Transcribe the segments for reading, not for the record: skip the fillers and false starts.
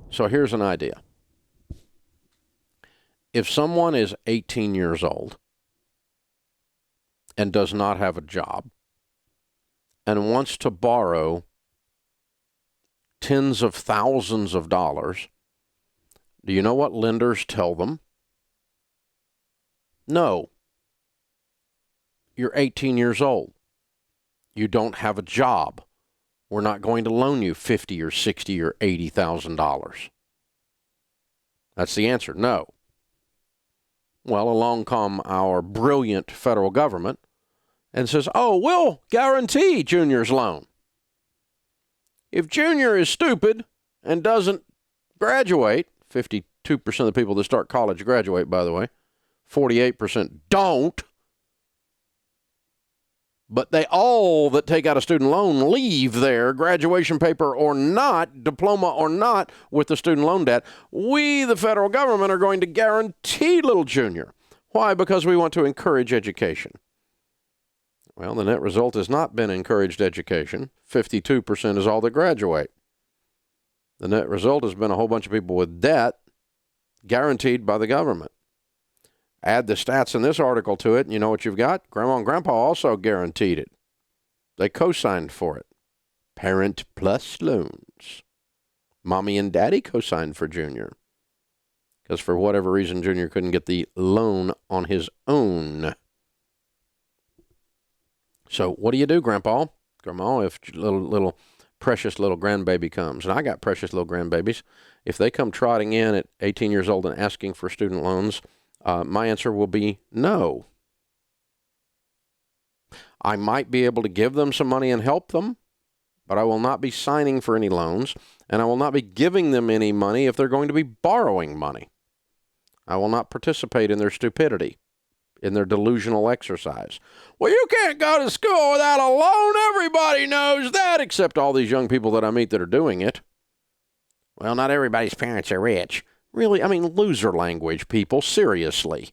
So here's an idea. If someone is 18 years old and does not have a job and wants to borrow tens of thousands of dollars, do you know what lenders tell them? No. You're 18 years old. You don't have a job. We're not going to loan you $50 or $60 or $80,000. That's the answer, no. Well, along come our brilliant federal government and says, oh, we'll guarantee Junior's loan. If Junior is stupid and doesn't graduate, 52% of the people that start college graduate, by the way, 48% don't, but they all that take out a student loan leave their graduation paper or not, diploma or not, with the student loan debt. We, the federal government, are going to guarantee little Junior. Why? Because we want to encourage education. Well, the net result has not been encouraged education. 52% is all that graduate. The net result has been a whole bunch of people with debt guaranteed by the government. Add the stats in this article to it, and you know what you've got? Grandma and Grandpa also guaranteed it. They co-signed for it. Parent plus loans. Mommy and Daddy co-signed for Junior. Because for whatever reason, Junior couldn't get the loan on his own. So what do you do, Grandpa? Grandma, if little precious little grandbaby comes, and I got precious little grandbabies, if they come trotting in at 18 years old and asking for student loans, my answer will be no. I might be able to give them some money and help them, but I will not be signing for any loans, and I will not be giving them any money if they're going to be borrowing money. I will not participate in their stupidity, in their delusional exercise. Well, you can't go to school without a loan. Everybody knows that, except all these young people that I meet that are doing it. Well, not everybody's parents are rich. Really? I mean, loser language, people. Seriously.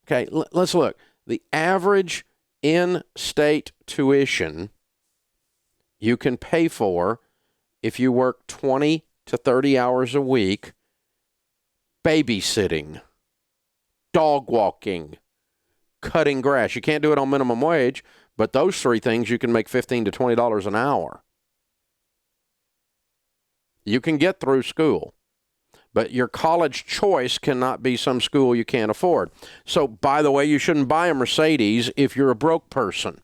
Okay, let's look. The average in-state tuition you can pay for if you work 20 to 30 hours a week babysitting, dog walking, cutting grass. You can't do it on minimum wage, but those three things you can make $15 to $20 an hour. You can get through school, but your college choice cannot be some school you can't afford. So, by the way, you shouldn't buy a Mercedes if you're a broke person.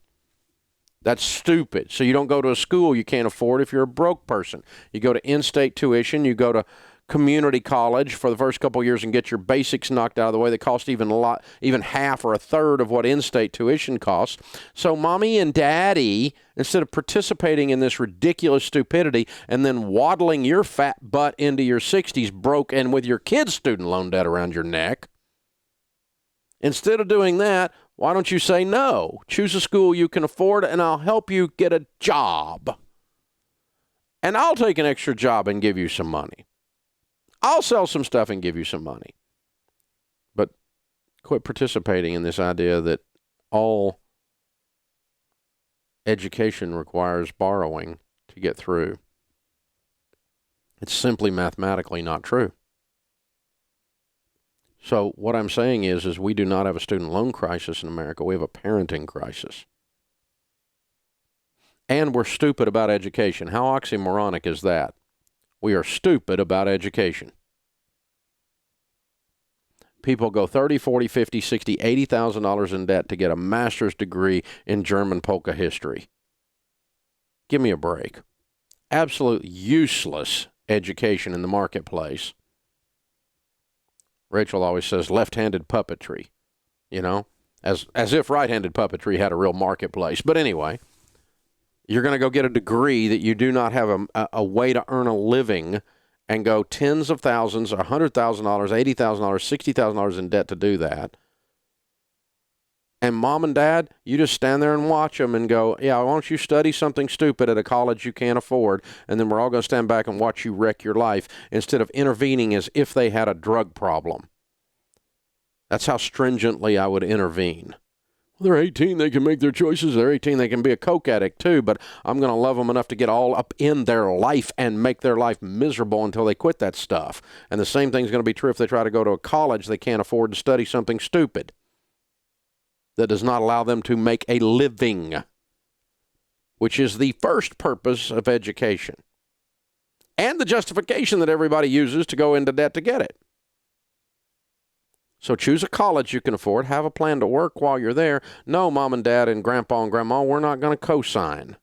That's stupid. So you don't go to a school you can't afford if you're a broke person. You go to in-state tuition, you go to community college for the first couple of years and get your basics knocked out of the way. They cost even half or a third of what in-state tuition costs. So mommy and daddy, instead of participating in this ridiculous stupidity and then waddling your fat butt into your 60s broke and with your kids' student loan debt around your neck, instead of doing that, why don't you say no? Choose a school you can afford and I'll help you get a job. And I'll take an extra job and give you some money. I'll sell some stuff and give you some money. But quit participating in this idea that all education requires borrowing to get through. It's simply mathematically not true. So what I'm saying is we do not have a student loan crisis in America. We have a parenting crisis. And we're stupid about education. How oxymoronic is that? We are stupid about education. People go $30, $40, $50, $60, $80,000 in debt to get a master's degree in German polka history. Give me a break. Absolute useless education in the marketplace. Rachel always says left-handed puppetry, you know, as if right-handed puppetry had a real marketplace. But anyway, you're going to go get a degree that you do not have a way to earn a living and go tens of thousands, $100,000, $80,000, $60,000 in debt to do that. And mom and dad, you just stand there and watch them and go, yeah, why don't you study something stupid at a college you can't afford, and then we're all going to stand back and watch you wreck your life instead of intervening as if they had a drug problem. That's how stringently I would intervene. They're 18, they can make their choices. They're 18, they can be a coke addict too, but I'm going to love them enough to get all up in their life and make their life miserable until they quit that stuff. And the same thing's going to be true if they try to go to a college they can't afford to study something stupid that does not allow them to make a living, which is the first purpose of education and the justification that everybody uses to go into debt to get it. So choose a college you can afford. Have a plan to work while you're there. No, mom and dad and grandpa and grandma, we're not going to co-sign.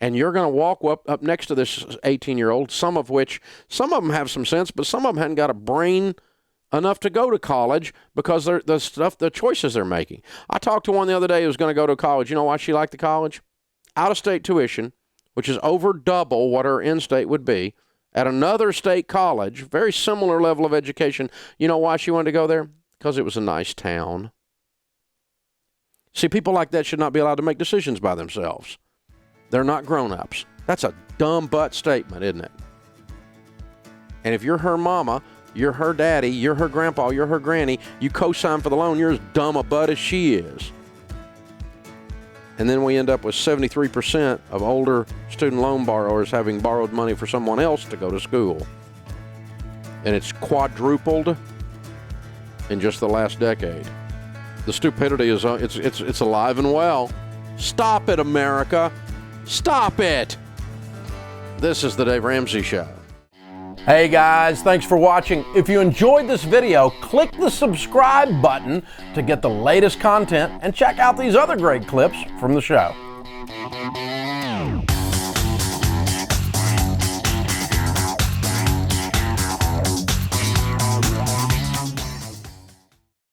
And you're going to walk up next to this 18-year-old, some of them have some sense, but some of them hadn't got a brain enough to go to college because the choices they're making. I talked to one the other day who was going to go to college. You know why she liked the college? Out-of-state tuition, which is over double what her in-state would be, at another state college, very similar level of education. You know why she wanted to go there? Because it was a nice town. See, people like that should not be allowed to make decisions by themselves. They're not grown-ups. That's a dumb butt statement, isn't it? And if you're her mama, you're her daddy, you're her grandpa, you're her granny, you co-sign for the loan, you're as dumb a butt as she is. And then we end up with 73% of older student loan borrowers having borrowed money for someone else to go to school. And it's quadrupled in just the last decade. The stupidity is it's alive and well. Stop it, America. Stop it. This is the Dave Ramsey Show. Hey guys, thanks for watching. If you enjoyed this video, click the subscribe button to get the latest content and check out these other great clips from the show.